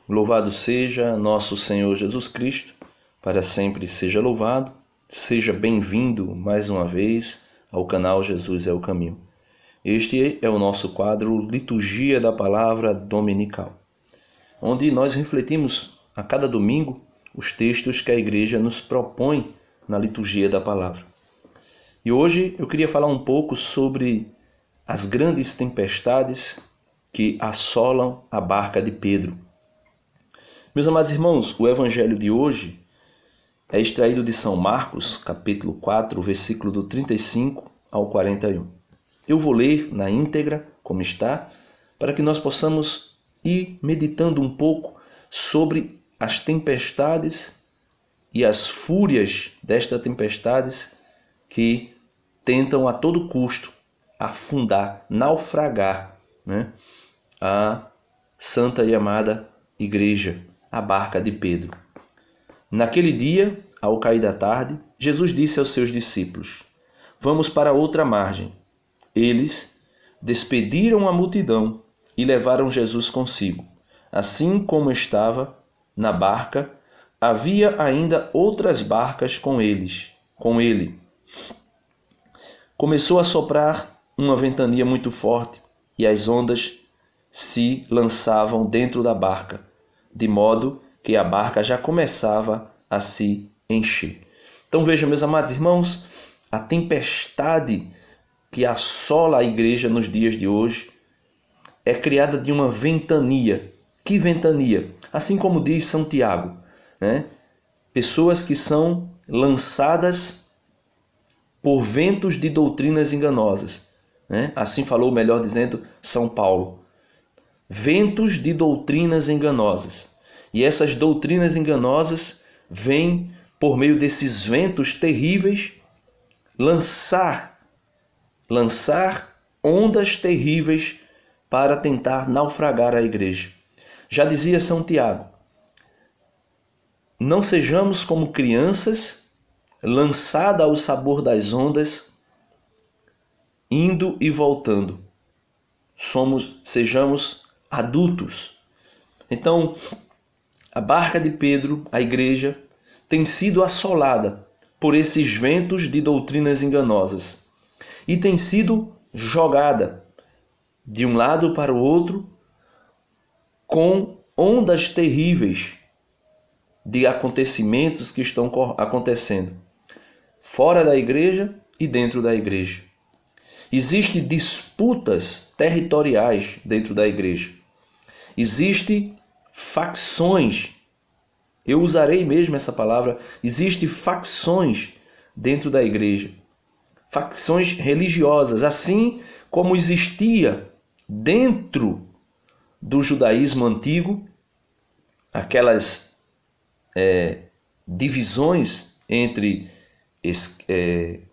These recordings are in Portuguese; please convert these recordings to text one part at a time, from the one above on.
Louvado seja nosso Senhor Jesus Cristo, para sempre seja louvado. Seja bem-vindo mais uma vez ao canal Jesus é o Caminho. Este é o nosso quadro Liturgia da Palavra Dominical, onde nós refletimos a cada domingo os textos que a Igreja nos propõe na liturgia da Palavra. E hoje eu queria falar um pouco sobre as grandes tempestades que assolam a barca de Pedro. Meus amados irmãos, o evangelho de hoje é extraído de São Marcos, capítulo 4, versículo do 35 ao 41. Eu vou ler na íntegra, como está, para que nós possamos ir meditando um pouco sobre as tempestades e as fúrias destas tempestades que tentam a todo custo afundar, naufragar, a santa e amada Igreja, a barca de Pedro. Naquele dia, ao cair da tarde, Jesus disse aos seus discípulos: "Vamos para outra margem." Eles despediram a multidão e levaram Jesus consigo. Assim como estava na barca, havia ainda outras barcas com ele. Começou a soprar uma ventania muito forte e as ondas se lançavam dentro da barca, de modo que a barca já começava a se encher. Então vejam, meus amados irmãos, a tempestade que assola a igreja nos dias de hoje é criada de uma ventania. Que ventania? Assim como diz São Tiago, pessoas que são lançadas por ventos de doutrinas enganosas. Assim falou, melhor dizendo, São Paulo. Ventos de doutrinas enganosas. E essas doutrinas enganosas vêm, por meio desses ventos terríveis, lançar ondas terríveis para tentar naufragar a igreja. Já dizia São Tiago: não sejamos como crianças, lançada ao sabor das ondas, indo e voltando. Sejamos adultos. Então, a barca de Pedro, a igreja, tem sido assolada por esses ventos de doutrinas enganosas e tem sido jogada de um lado para o outro com ondas terríveis de acontecimentos que estão acontecendo fora da igreja e dentro da igreja. Existem disputas territoriais dentro da igreja. Existem facções. Eu usarei mesmo essa palavra. Existem facções dentro da igreja. Facções religiosas, assim como existia dentro do judaísmo antigo aquelas divisões entre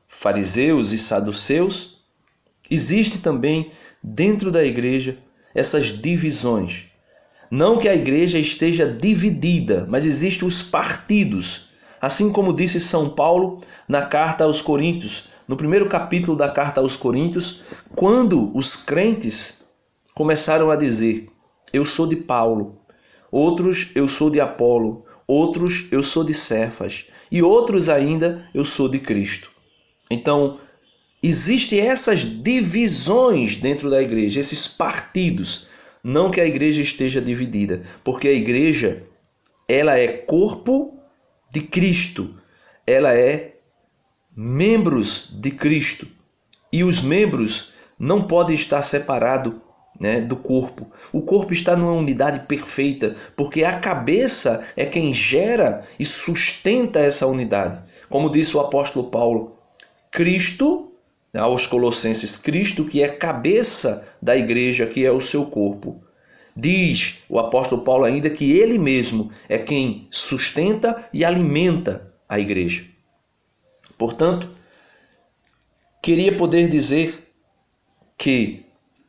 fariseus e saduceus. Existe também dentro da igreja essas divisões. Não que a igreja esteja dividida, mas existem os partidos. Assim como disse São Paulo na carta aos Coríntios, no primeiro capítulo da carta aos Coríntios, quando os crentes começaram a dizer: eu sou de Paulo, outros eu sou de Apolo, outros eu sou de Cefas e outros ainda eu sou de Cristo. Então, existem essas divisões dentro da igreja, esses partidos. Não que a igreja esteja dividida, porque a igreja, ela é corpo de Cristo, ela é membros de Cristo. E os membros não podem estar separados do corpo. O corpo está numa unidade perfeita, porque a cabeça é quem gera e sustenta essa unidade. Como disse o apóstolo Paulo, Cristo, aos Colossenses, Cristo que é cabeça da igreja, que é o seu corpo. Diz o apóstolo Paulo ainda que ele mesmo é quem sustenta e alimenta a igreja. Portanto, queria poder dizer que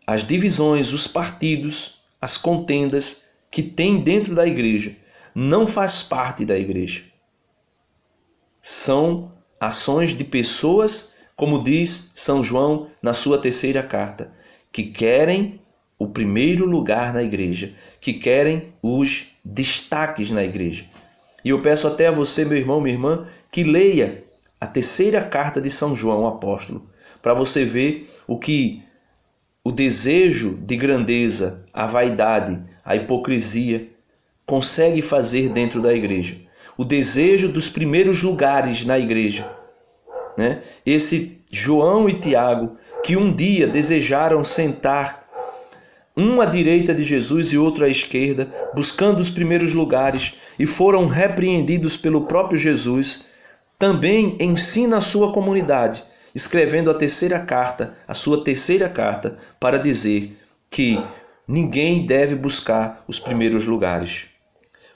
as divisões, os partidos, as contendas que tem dentro da igreja não faz parte da igreja. São ações de pessoas, como diz São João na sua terceira carta, que querem o primeiro lugar na igreja, que querem os destaques na igreja. E eu peço até a você, meu irmão, minha irmã, que leia a terceira carta de São João, o apóstolo, para você ver o que o desejo de grandeza, a vaidade, a hipocrisia consegue fazer dentro da igreja. O desejo dos primeiros lugares na igreja, né? Esse João e Tiago, que um dia desejaram sentar um à direita de Jesus e outro à esquerda, buscando os primeiros lugares, e foram repreendidos pelo próprio Jesus, também ensina a sua comunidade, escrevendo a sua terceira carta, para dizer que ninguém deve buscar os primeiros lugares.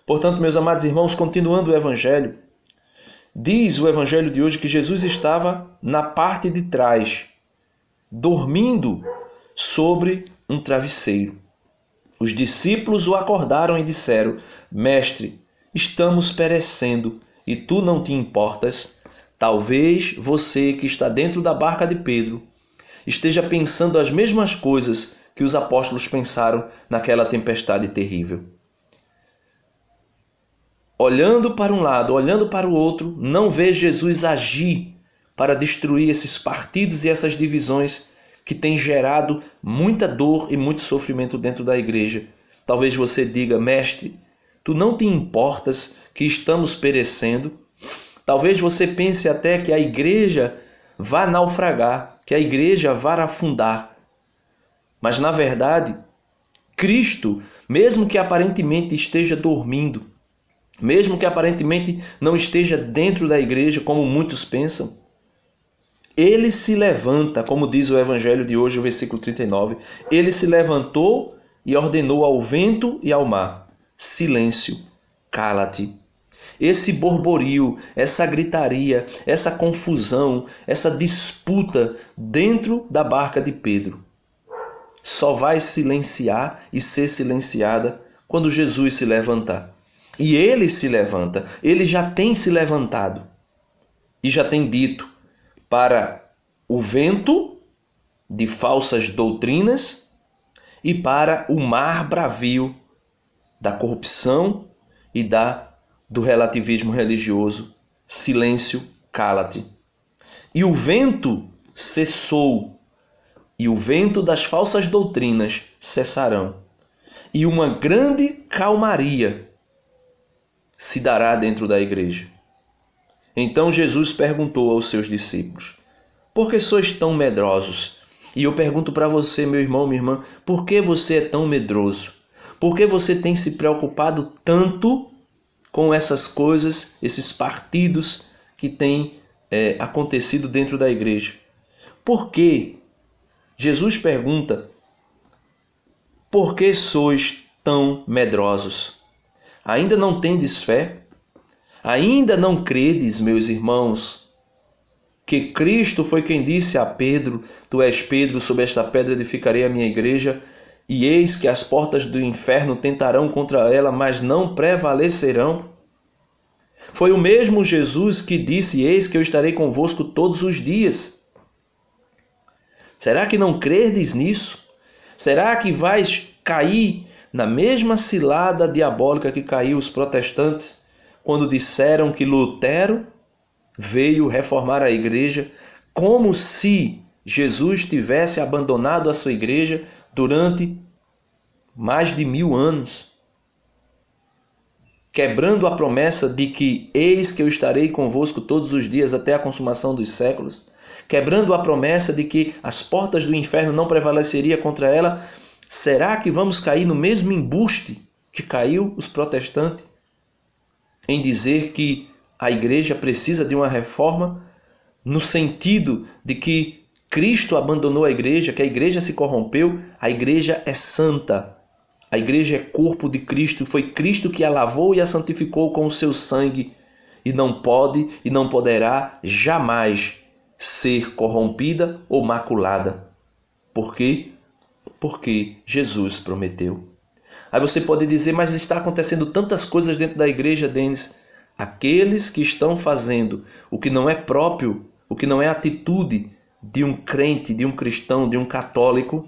Portanto, meus amados irmãos, continuando o Evangelho, diz o Evangelho de hoje que Jesus estava na parte de trás, dormindo sobre um travesseiro. Os discípulos o acordaram e disseram: Mestre, estamos perecendo e tu não te importas? Talvez você que está dentro da barca de Pedro esteja pensando as mesmas coisas que os apóstolos pensaram naquela tempestade terrível. Olhando para um lado, olhando para o outro, não vê Jesus agir para destruir esses partidos e essas divisões que têm gerado muita dor e muito sofrimento dentro da igreja. Talvez você diga: Mestre, tu não te importas que estamos perecendo? Talvez você pense até que a igreja vá naufragar, que a igreja vá afundar. Mas, na verdade, Cristo, mesmo que aparentemente esteja dormindo, mesmo que aparentemente não esteja dentro da igreja, como muitos pensam, ele se levanta, como diz o Evangelho de hoje, o versículo 39, ele se levantou e ordenou ao vento e ao mar: silêncio, cala-te. Esse borborio, essa gritaria, essa confusão, essa disputa dentro da barca de Pedro só vai silenciar e ser silenciada quando Jesus se levantar. E ele se levanta, ele já tem se levantado e já tem dito para o vento de falsas doutrinas e para o mar bravio da corrupção e do relativismo religioso: silêncio, cala-te. E o vento cessou, e o vento das falsas doutrinas cessarão, e uma grande calmaria se dará dentro da igreja. Então Jesus perguntou aos seus discípulos: por que sois tão medrosos? E eu pergunto para você, meu irmão, minha irmã, por que você é tão medroso? Por que você tem se preocupado tanto com essas coisas, esses partidos que têm acontecido dentro da igreja? Por que? Jesus pergunta: por que sois tão medrosos? Ainda não tendes fé? Ainda não credes, meus irmãos, que Cristo foi quem disse a Pedro: tu és Pedro, sobre esta pedra edificarei a minha igreja, e eis que as portas do inferno tentarão contra ela, mas não prevalecerão? Foi o mesmo Jesus que disse: eis que eu estarei convosco todos os dias. Será que não credes nisso? Será que vais cair na mesma cilada diabólica que caiu os protestantes quando disseram que Lutero veio reformar a igreja, como se Jesus tivesse abandonado a sua igreja durante mais de 1000 anos, quebrando a promessa de que eis que eu estarei convosco todos os dias até a consumação dos séculos, quebrando a promessa de que as portas do inferno não prevaleceria contra ela? Será que vamos cair no mesmo embuste que caiu os protestantes em dizer que a igreja precisa de uma reforma, no sentido de que Cristo abandonou a igreja, que a igreja se corrompeu? A igreja é santa, a igreja é corpo de Cristo, foi Cristo que a lavou e a santificou com o seu sangue, e não pode e não poderá jamais ser corrompida ou maculada. Por quê? Porque Jesus prometeu. Aí você pode dizer: mas está acontecendo tantas coisas dentro da igreja, Denis. Aqueles que estão fazendo o que não é próprio, o que não é atitude de um crente, de um cristão, de um católico,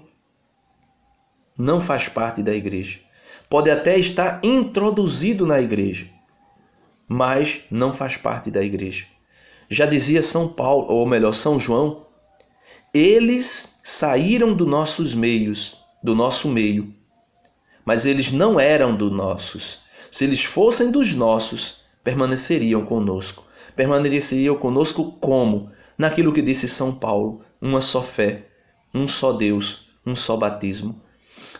não faz parte da igreja. Pode até estar introduzido na igreja, mas não faz parte da igreja. Já dizia São Paulo, ou melhor, São João, eles saíram do nosso meio, mas eles não eram dos nossos. Se eles fossem dos nossos, permaneceriam conosco. Permaneceriam conosco como? Naquilo que disse São Paulo, uma só fé, um só Deus, um só batismo.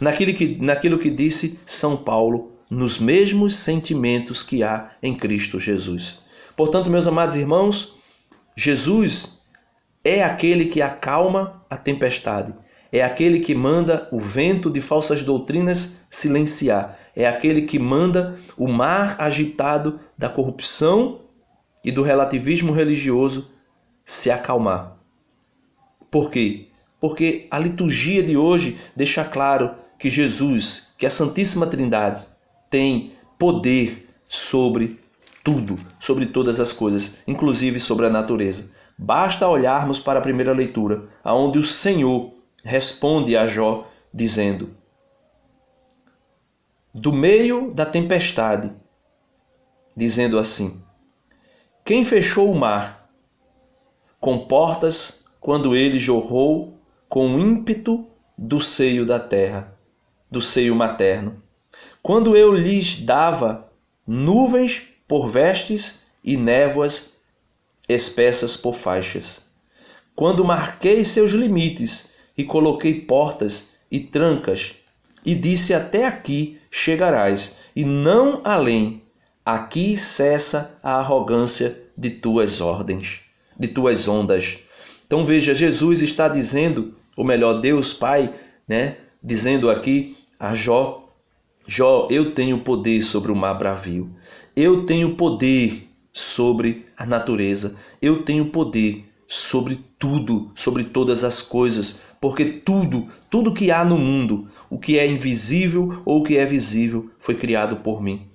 Naquilo que disse São Paulo, nos mesmos sentimentos que há em Cristo Jesus. Portanto, meus amados irmãos, Jesus é aquele que acalma a tempestade, é aquele que manda o vento de falsas doutrinas silenciar, é aquele que manda o mar agitado da corrupção e do relativismo religioso se acalmar. Por quê? Porque a liturgia de hoje deixa claro que Jesus, que a Santíssima Trindade, tem poder sobre tudo, sobre todas as coisas, inclusive sobre a natureza. Basta olharmos para a primeira leitura, onde o Senhor responde a Jó dizendo: do meio da tempestade, dizendo assim: quem fechou o mar com portas quando ele jorrou com o ímpeto do seio da terra, do seio materno? Quando eu lhes dava nuvens por vestes e névoas espessas por faixas. Quando marquei seus limites e coloquei portas e trancas, e disse: até aqui chegarás, e não além. Aqui cessa a arrogância de tuas ordens, de tuas ondas. Então veja, Jesus está dizendo, ou melhor, Deus Pai, dizendo aqui a Jó: Jó, eu tenho poder sobre o mar bravio, eu tenho poder sobre a natureza, eu tenho poder sobre tudo, sobre todas as coisas, porque tudo que há no mundo, o que é invisível ou o que é visível, foi criado por mim.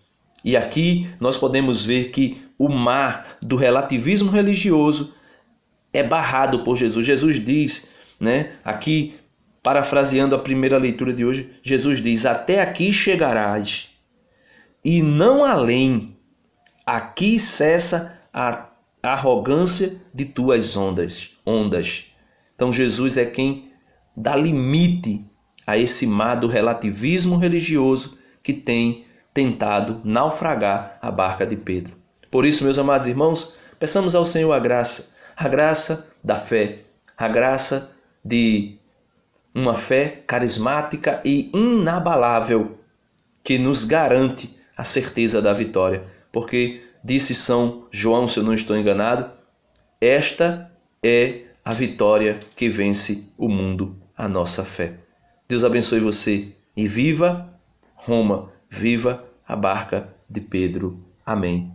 E aqui nós podemos ver que o mar do relativismo religioso é barrado por Jesus. Jesus diz, aqui parafraseando a primeira leitura de hoje, Jesus diz: até aqui chegarás e não além. Aqui cessa a arrogância de tuas ondas. Então Jesus é quem dá limite a esse mar do relativismo religioso que tem tentado naufragar a barca de Pedro. Por isso, meus amados irmãos, peçamos ao Senhor a graça da fé, a graça de uma fé carismática e inabalável que nos garante a certeza da vitória. Porque disse São João, se eu não estou enganado, esta é a vitória que vence o mundo, a nossa fé. Deus abençoe você e viva Roma, viva a barca de Pedro. Amém.